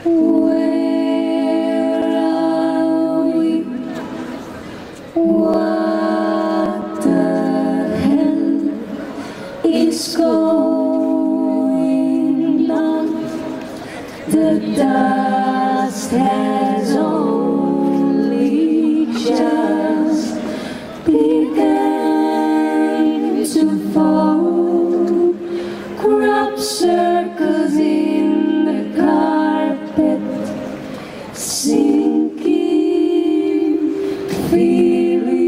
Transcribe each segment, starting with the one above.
Where are we? What the hell is going on? The dust has only just begun to fall. Crop circles in the carpet, sinking feeling.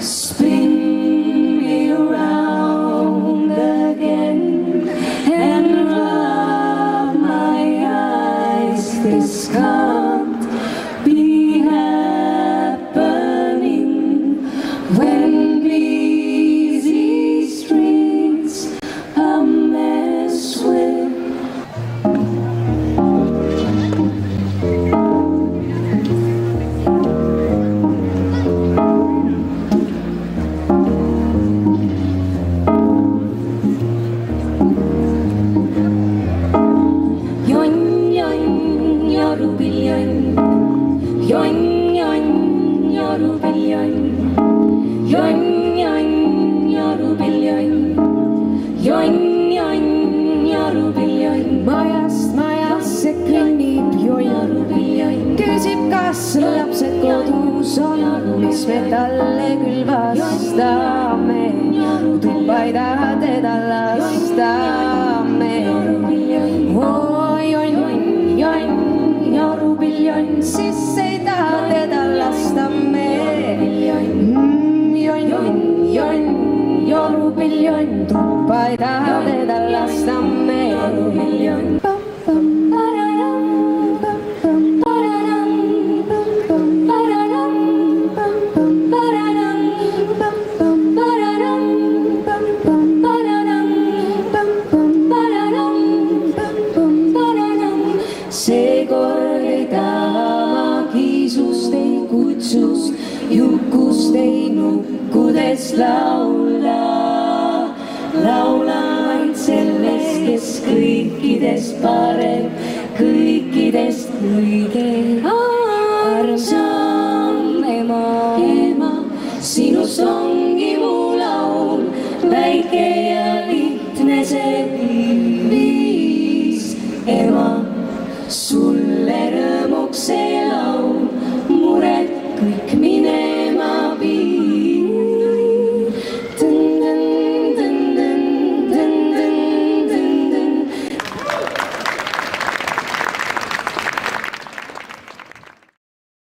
Spin me around again and rub my eyes. This can't be happening when busy streets a mess with. Yoin yoin yorubilyoin, yoin yoin yorubilyoin, yoin yoin yorubilyoin, yoin yoin yorubilyoin. Majast majasse kõnnib join, küsib, kas lapsed kodus on, mis me talle küll vastame. Tuppa ei taha teda lasta me. Join, join, jorubiljon, siis ei taha teda lasta me. Join, join, jorubiljon, tuppa ei taha teda lasta me. Seekord ei taha ma kiisust, ei kutsust, jukust, ei nukkudest laula. Laulan vaid sellest, kes kõikidest parem, kõikidest kõige armsam ema. Sinust ongi mu laul, väike